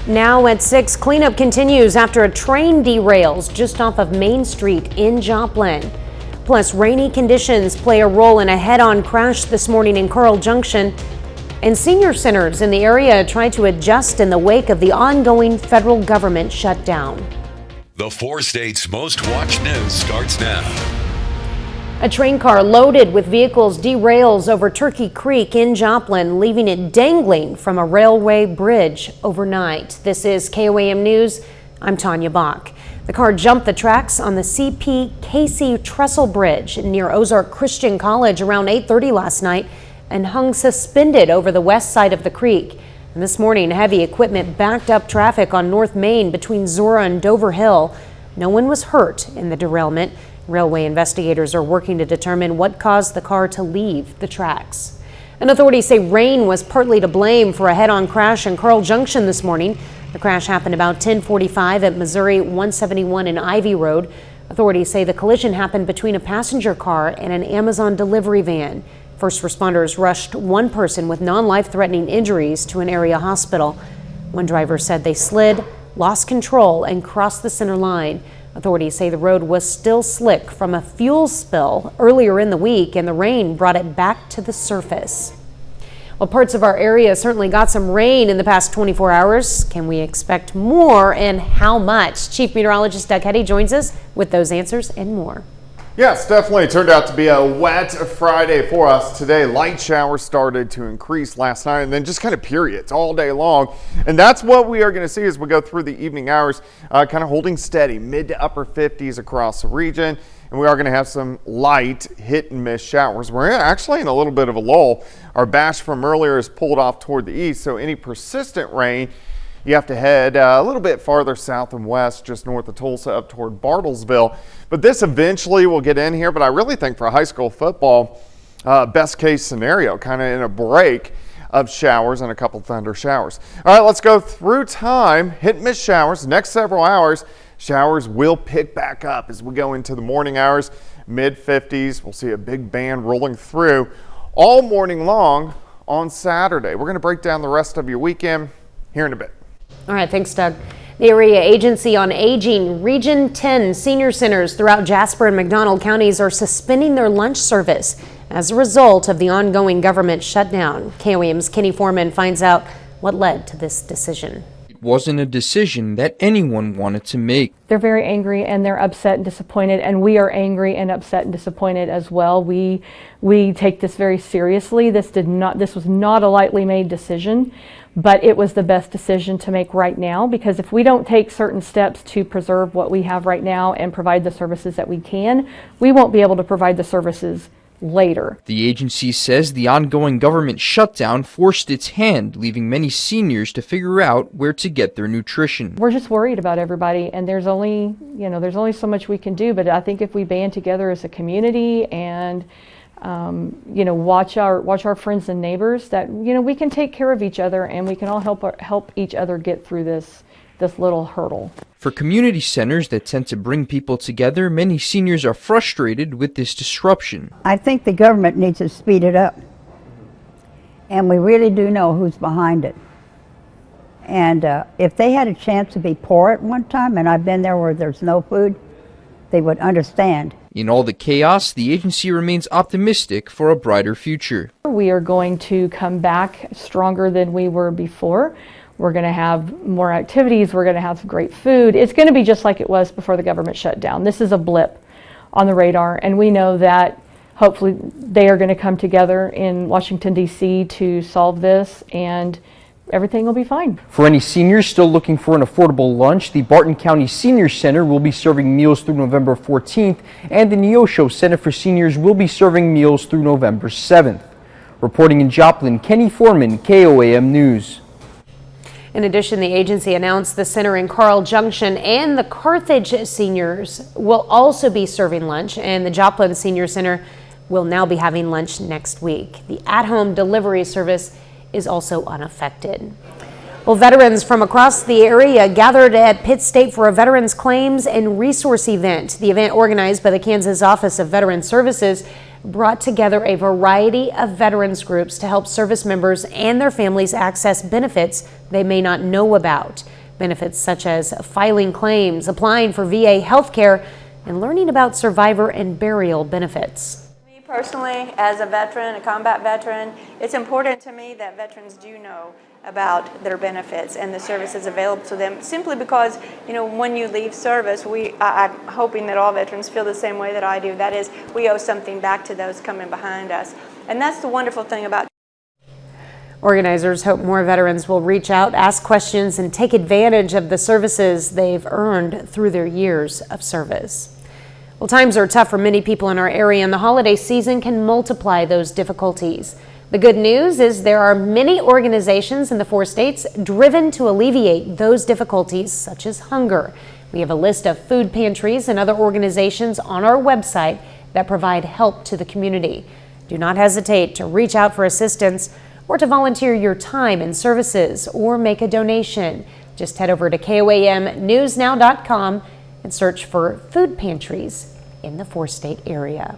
Now at 6, cleanup continues after a train derails just off of Main Street in Joplin. Plus, rainy conditions play a role in a head-on crash this morning in Carl Junction. And senior centers in the area try to adjust in the wake of the ongoing federal government shutdown. The 4 states' most watched news starts now. A train car loaded with vehicles derails over Turkey Creek in Joplin, leaving it dangling from a railway bridge overnight. This is KOAM News. I'm Tanya Bach. The car jumped the tracks on the CP Casey Trestle Bridge near Ozark Christian College around 8:30 last night and hung suspended over the west side of the creek. And this morning, heavy equipment backed up traffic on North Main between Zora and Dover Hill. No one was hurt in the derailment. Railway investigators are working to determine what caused the car to leave the tracks. And authorities say rain was partly to blame for a head-on crash in Carl Junction this morning. The crash happened about 10:45 at Missouri 171 and Ivy Road. Authorities say the collision happened between a passenger car and an Amazon delivery van. First responders rushed one person with non-life-threatening injuries to an area hospital. One driver said they slid, lost control, and crossed the center line. Authorities say the road was still slick from a fuel spill earlier in the week, and the rain brought it back to the surface. Well, parts of our area certainly got some rain in the past 24 hours. Can we expect more, and how much? Chief Meteorologist Doug Hetty joins us with those answers and more. Yes, definitely turned out to be a wet Friday for us today. Light showers started to increase last night, and then just kind of periods all day long. And that's what we are going to see as we go through the evening hours, kind of holding steady, mid to upper 50s across the region. And we are going to have some light hit and miss showers. We're actually in a little bit of a lull. Our batch from earlier is pulled off toward the east, so any persistent rain, you have to head a little bit farther south and west, just north of Tulsa, up toward Bartlesville. But this eventually will get in here. But I really think for high school football, best case scenario, kind of in a break of showers and a couple thunder showers. All right, let's go through time. Hit and miss showers. Next several hours, showers will pick back up as we go into the morning hours. Mid 50s. We'll see a big band rolling through all morning long on Saturday. We're going to break down the rest of your weekend here in a bit. All right, thanks, Doug. The Area Agency on Aging Region 10 senior centers throughout Jasper and McDonald counties are suspending their lunch service as a result of the ongoing government shutdown. KOAM's Kenny Foreman finds out what led to this decision. It wasn't a decision that anyone wanted to make. They're very angry and they're upset and disappointed, and we are angry and upset and disappointed as well. We take this very seriously. This was not a lightly made decision, but it was the best decision to make right now, because if we don't take certain steps to preserve what we have right now and provide the services that we can, we won't be able to provide the services later. The agency says the ongoing government shutdown forced its hand, leaving many seniors to figure out where to get their nutrition. We're just worried about everybody, and there's only so much we can do, but I think if we band together as a community and watch our friends and neighbors, that we can take care of each other and we can all help each other get through this little hurdle. For community centers that tend to bring people together, many seniors are frustrated with this disruption. I think the government needs to speed it up, and we really do know who's behind it. And if they had a chance to be poor at one time, and I've been there where there's no food, they would understand. In all the chaos, the agency remains optimistic for a brighter future. We are going to come back stronger than we were before. We're going to have more activities. We're going to have great food. It's going to be just like it was before the government shut down. This is a blip on the radar, and we know that hopefully they are going to come together in Washington, D.C. to solve this, and everything will be fine. For any seniors still looking for an affordable lunch, the Barton County Senior Center will be serving meals through November 14th, and the Neosho Center for Seniors will be serving meals through November 7th. Reporting in Joplin, Kenny Foreman, KOAM News. In addition, the agency announced the center in Carl Junction and the Carthage seniors will also be serving lunch, and the Joplin Senior Center will now be having lunch next week. The at-home delivery service is also unaffected. Well, veterans from across the area gathered at Pitt State for a Veterans Claims and Resource event. The event, organized by the Kansas Office of Veteran Services, brought together a variety of veterans groups to help service members and their families access benefits they may not know about. Benefits such as filing claims, applying for VA health care, and learning about survivor and burial benefits. Me personally, as a veteran, a combat veteran, it's important to me that veterans do know about their benefits and the services available to them, simply because, you know, when you leave service, I'm hoping that all veterans feel the same way that I do. That is, we owe something back to those coming behind us. And that's the wonderful thing about. Organizers hope more veterans will reach out, ask questions, and take advantage of the services they've earned through their years of service. Well, times are tough for many people in our area, and the holiday season can multiply those difficulties. The good news is there are many organizations in the 4 states driven to alleviate those difficulties, such as hunger. We have a list of food pantries and other organizations on our website that provide help to the community. Do not hesitate to reach out for assistance or to volunteer your time and services or make a donation. Just head over to KOAMnewsnow.com and search for food pantries in the 4-state area.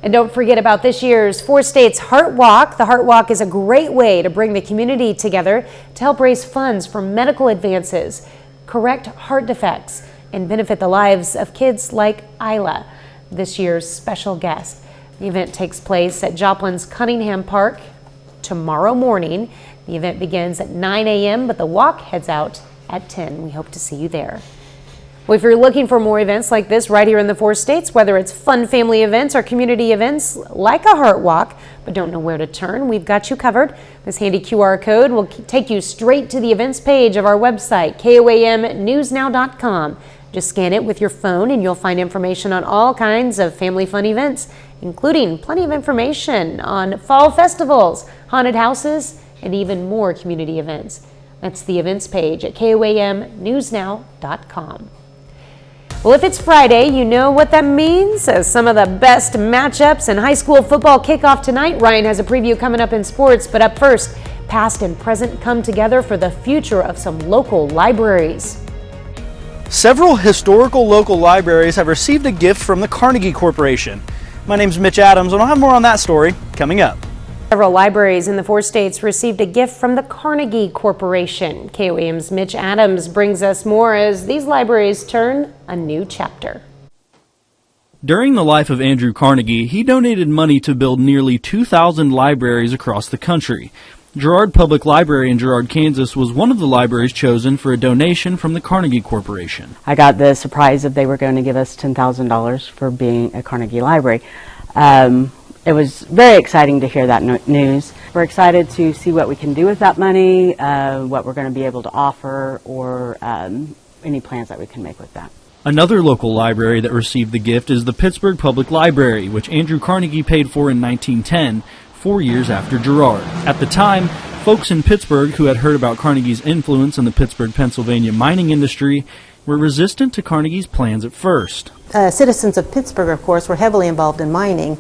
And don't forget about this year's 4 States Heart Walk. The Heart Walk is a great way to bring the community together to help raise funds for medical advances, correct heart defects, and benefit the lives of kids like Isla, this year's special guest. The event takes place at Joplin's Cunningham Park tomorrow morning. The event begins at 9 a.m., but the walk heads out at 10. We hope to see you there. Well, if you're looking for more events like this right here in the 4 states, whether it's fun family events or community events like a Heart Walk, but don't know where to turn, we've got you covered. This handy QR code will take you straight to the events page of our website, KOAMnewsnow.com. Just scan it with your phone and you'll find information on all kinds of family fun events, including plenty of information on fall festivals, haunted houses, and even more community events. That's the events page at KOAMnewsnow.com. Well, if it's Friday, you know what that means. As some of the best matchups in high school football kick off tonight. Ryan has a preview coming up in sports, but up first, past and present come together for the future of some local libraries. Several historical local libraries have received a gift from the Carnegie Corporation. My name's Mitch Adams, and I'll have more on that story coming up. Several libraries in the 4 states received a gift from the Carnegie Corporation. KOAM's Mitch Adams brings us more as these libraries turn a new chapter. During the life of Andrew Carnegie, he donated money to build nearly 2,000 libraries across the country. Girard Public Library in Girard, Kansas was one of the libraries chosen for a donation from the Carnegie Corporation. I got the surprise that they were going to give us $10,000 for being a Carnegie Library. It was very exciting to hear that news. We're excited to see what we can do with that money, what we're going to be able to offer, or any plans that we can make with that. Another local library that received the gift is the Pittsburgh Public Library, which Andrew Carnegie paid for in 1910, 4 years after Girard. At the time, folks in Pittsburgh who had heard about Carnegie's influence in the Pittsburgh, Pennsylvania mining industry were resistant to Carnegie's plans at first. Citizens of Pittsburgh, of course, were heavily involved in mining,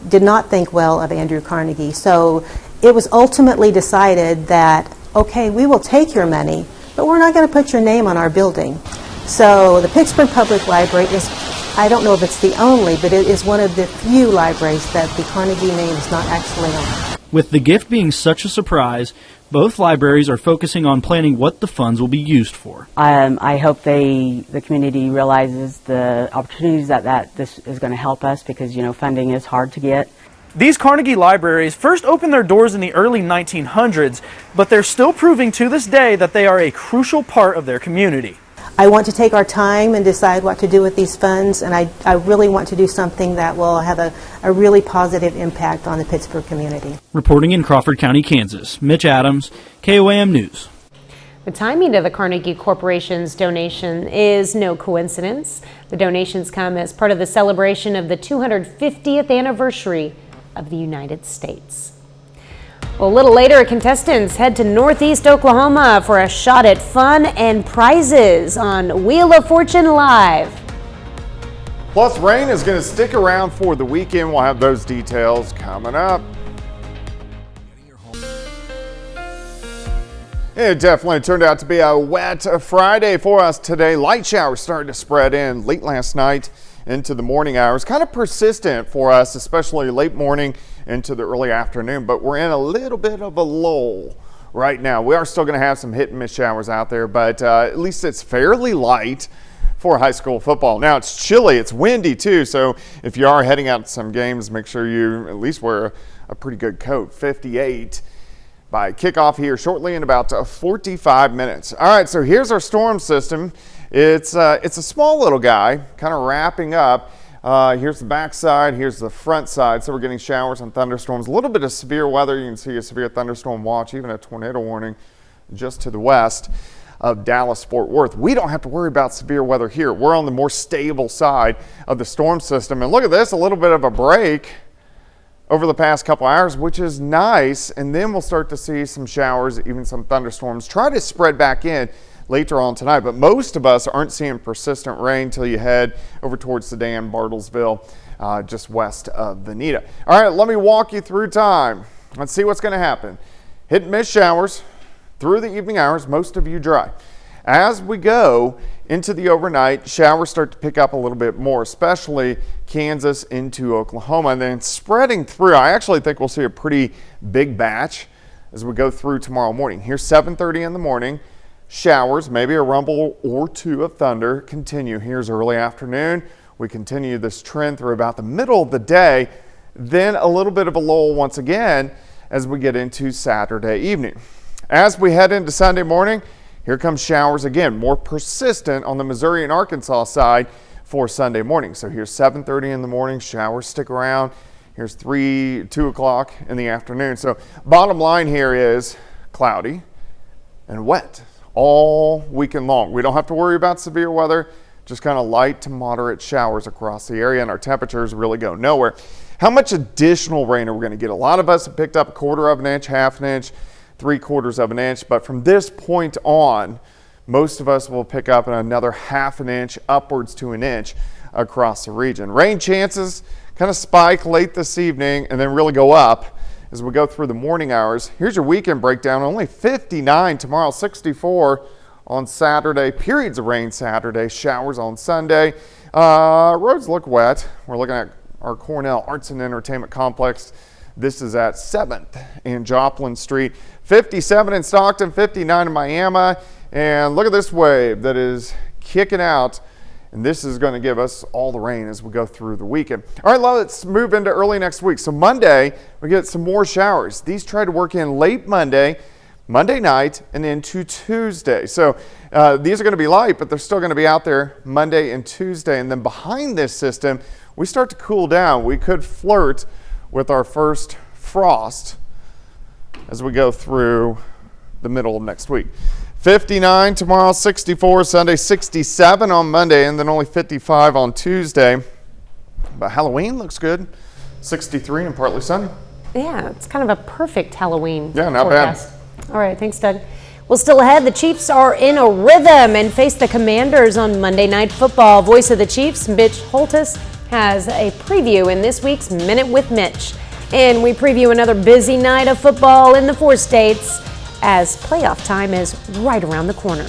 did not think well of Andrew Carnegie. So it was ultimately decided that, okay, we will take your money, but we're not going to put your name on our building. So the Pittsburgh Public Library is, I don't know if it's the only, but it is one of the few libraries that the Carnegie name is not actually on. With the gift being such a surprise, both libraries are focusing on planning what the funds will be used for. I hope the community realizes the opportunities that this is going to help us, because, you know, funding is hard to get. These Carnegie libraries first opened their doors in the early 1900s, but they're still proving to this day that they are a crucial part of their community. I want to take our time and decide what to do with these funds, and I really want to do something that will have a really positive impact on the Pittsburgh community. Reporting in Crawford County, Kansas, Mitch Adams, KOAM News. The timing of the Carnegie Corporation's donation is no coincidence. The donations come as part of the celebration of the 250th anniversary of the United States. Well, a little later, contestants head to Northeast Oklahoma for a shot at fun and prizes on Wheel of Fortune Live. Plus, rain is going to stick around for the weekend. We'll have those details coming up. It definitely turned out to be a wet Friday for us today. Light showers started to spread in late last night into the morning hours. Kind of persistent for us, especially late morning into the early afternoon, but we're in a little bit of a lull right now. We are still going to have some hit and miss showers out there, but at least it's fairly light for high school football. Now it's chilly, it's windy too, so if you are heading out to some games, make sure you at least wear a pretty good coat. 58 by kickoff here shortly in about 45 minutes. All right, so here's our storm system. It's a small little guy, kind of wrapping up. Here's the back side, here's the front side. So we're getting showers and thunderstorms, a little bit of severe weather. You can see a severe thunderstorm watch, even a tornado warning just to the west of Dallas-Fort Worth. We don't have to worry about severe weather here. We're on the more stable side of the storm system. And look at this, a little bit of a break over the past couple hours, which is nice. And then we'll start to see some showers, even some thunderstorms, try to spread back in later on tonight. But most of us aren't seeing persistent rain till you head over towards Sedan, Bartlesville, just west of Veneta. All right, let me walk you through time. Let's see what's going to happen. Hit and miss showers through the evening hours, most of you dry. As we go into the overnight, showers start to pick up a little bit more, especially Kansas into Oklahoma, and then spreading through. I actually think we'll see a pretty big batch as we go through tomorrow morning. Here's 7:30 in the morning. Showers, maybe a rumble or two of thunder continue. Here's early afternoon. We continue this trend through about the middle of the day, then a little bit of a lull once again as we get into Saturday evening. As we head into Sunday morning, here comes showers again, more persistent on the Missouri and Arkansas side for Sunday morning. So here's 7:30 in the morning, showers stick around. Here's 2 o'clock in the afternoon. So bottom line here is cloudy and wet all weekend long. We don't have to worry about severe weather, just kind of light to moderate showers across the area, and our temperatures really go nowhere. How much additional rain are we going to get? A lot of us have picked up 1/4 of an inch, 1/2 an inch, 3/4 of an inch, but from this point on, most of us will pick up another 1/2 an inch upwards to an inch across the region. Rain chances kind of spike late this evening and then really go up as we go through the morning hours. Here's your weekend breakdown. Only 59 tomorrow, 64 on Saturday. Periods of rain Saturday, showers on Sunday. Roads look wet. We're looking at our Cornell Arts and Entertainment Complex. This is at 7th and Joplin Street. 57 in Stockton, 59 in Miami. And look at this wave that is kicking out. And this is going to give us all the rain as we go through the weekend. All right, let's move into early next week. So Monday, we get some more showers. These try to work in late Monday night, and into Tuesday. So these are going to be light, but they're still going to be out there Monday and Tuesday. And then behind this system, we start to cool down. We could flirt with our first frost as we go through the middle of next week. 59 tomorrow, 64 Sunday, 67 on Monday, and then only 55 on Tuesday. But Halloween looks good. 63 and partly sunny. Yeah, it's kind of a perfect Halloween not forecast. Bad. All right, thanks, Doug. Well, still ahead, the Chiefs are in a rhythm and face the Commanders on Monday Night Football. Voice of the Chiefs, Mitch Holtis, has a preview in this week's Minute with Mitch. And we preview another busy night of football in the 4 states as playoff time is right around the corner.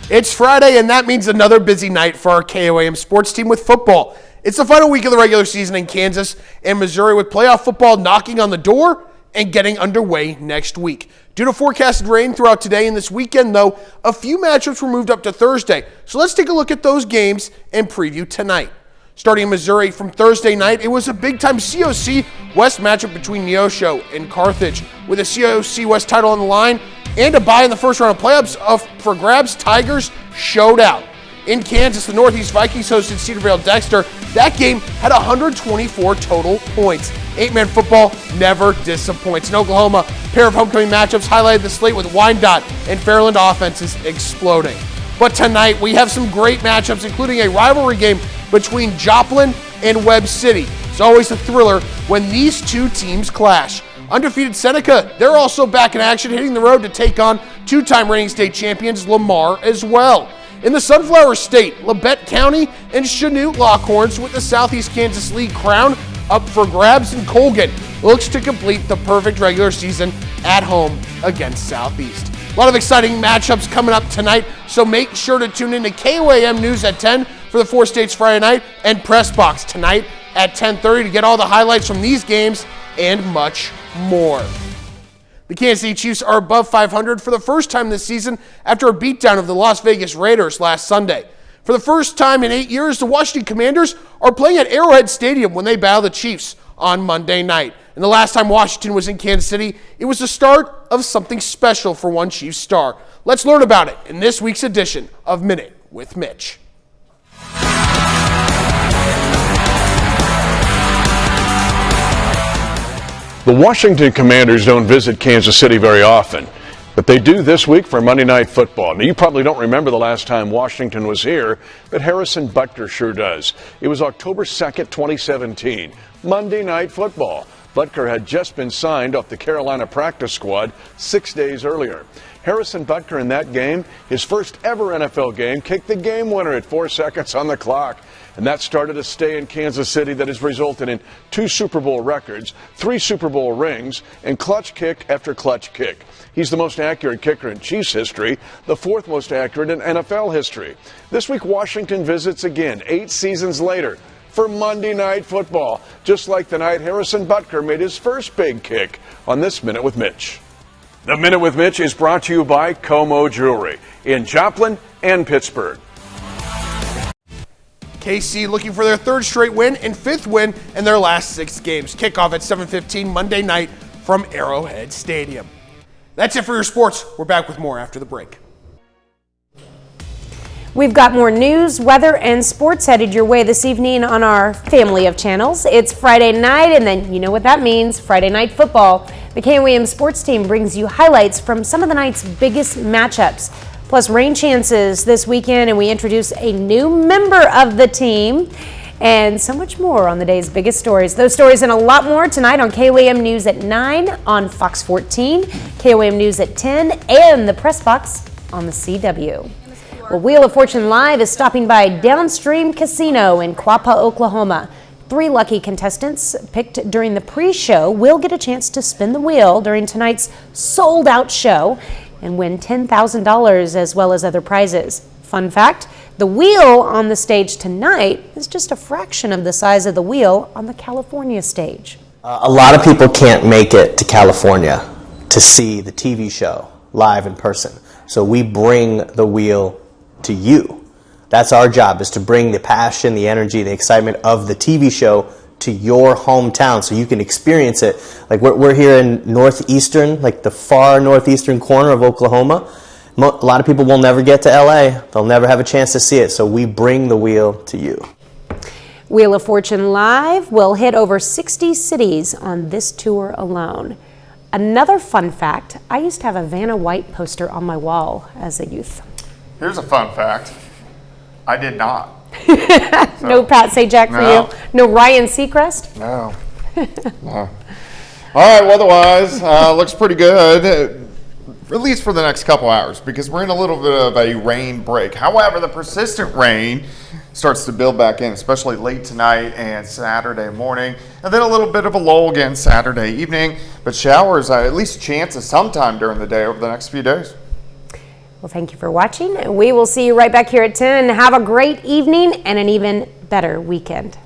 It's Friday, and that means another busy night for our KOAM sports team with football. It's the final week of the regular season in Kansas and Missouri, with playoff football knocking on the door and getting underway next week. Due to forecasted rain throughout today and this weekend, though, a few matchups were moved up to Thursday. So let's take a look at those games and preview tonight. Starting in Missouri from Thursday night, it was a big-time COC West matchup between Neosho and Carthage. With a COC West title on the line and a bye in the first round of playoffs for grabs, Tigers showed out. In Kansas, the Northeast Vikings hosted Cedarville Dexter. That game had 124 total points. 8-man football never disappoints. In Oklahoma, a pair of homecoming matchups highlighted the slate with Wyandotte and Fairland offenses exploding. But tonight, we have some great matchups, including a rivalry game between Joplin and Webb City. It's always a thriller when these two teams clash. Undefeated Seneca, they're also back in action, hitting the road to take on 2-time reigning state champions Lamar as well. In the Sunflower State, Labette County and Chanute Lockhorns with the Southeast Kansas League crown up for grabs, and Colgan looks to complete the perfect regular season at home against Southeast. A lot of exciting matchups coming up tonight, so make sure to tune in to KOAM News at 10 for the 4 States Friday night, and Press Box tonight at 10:30 to get all the highlights from these games and much more. The Kansas City Chiefs are above 500 for the first time this season after a beatdown of the Las Vegas Raiders last Sunday. For the first time in 8 years, the Washington Commanders are playing at Arrowhead Stadium when they battle the Chiefs on Monday night. And the last time Washington was in Kansas City, it was the start of something special for one Chiefs star. Let's learn about it in this week's edition of Minute with Mitch. The Washington Commanders don't visit Kansas City very often, but they do this week for Monday Night Football. Now, you probably don't remember the last time Washington was here, but Harrison Butker sure does. It was October 2nd, 2017, Monday Night Football. Butker had just been signed off the Carolina practice squad 6 days earlier. Harrison Butker in that game, his first ever NFL game, kicked the game winner at 4 seconds on the clock. And that started a stay in Kansas City that has resulted in 2 Super Bowl records, 3 Super Bowl rings, and clutch kick after clutch kick. He's the most accurate kicker in Chiefs history, the 4th most accurate in NFL history. This week, Washington visits again, 8 seasons later, for Monday Night Football, just like the night Harrison Butker made his first big kick on this Minute with Mitch. The Minute with Mitch is brought to you by Como Jewelry in Joplin and Pittsburgh. KC looking for their 3rd straight win and 5th win in their last 6 games. Kickoff at 7:15 Monday night from Arrowhead Stadium. That's it for your sports. We're back with more after the break. We've got more news, weather, and sports headed your way this evening on our family of channels. It's Friday night, and then you know what that means, Friday Night Football. The KOAM sports team brings you highlights from some of the night's biggest matchups, plus rain chances this weekend, and we introduce a new member of the team, and so much more on the day's biggest stories. Those stories and a lot more tonight on KOAM News at 9 on Fox 14, KOAM News at 10, and the Press Box on the CW. Well, Wheel of Fortune Live is stopping by Downstream Casino in Quapaw, Oklahoma. 3 lucky contestants picked during the pre-show will get a chance to spin the wheel during tonight's sold-out show and win $10,000 as well as other prizes. Fun fact, the wheel on the stage tonight is just a fraction of the size of the wheel on the California stage. A lot of people can't make it to California to see the TV show live in person. So we bring the wheel to you. That's our job, is to bring the passion, the energy, the excitement of the TV show to your hometown so you can experience it. Like we're here in northeastern, like the far northeastern corner of Oklahoma. A lot of people will never get to LA. They'll never have a chance to see it. So we bring the wheel to you. Wheel of Fortune Live will hit over 60 cities on this tour alone. Another fun fact, I used to have a Vanna White poster on my wall as a youth. Here's a fun fact. I did not. No Pat Sajak for you? No Ryan Seacrest? No. No. All right, well, otherwise, looks pretty good, at least for the next couple hours, because we're in a little bit of a rain break. However, the persistent rain starts to build back in, especially late tonight and Saturday morning, and then a little bit of a lull again Saturday evening, but showers, at least chances sometime during the day over the next few days. Well, thank you for watching. We will see you right back here at 10. Have a great evening and an even better weekend.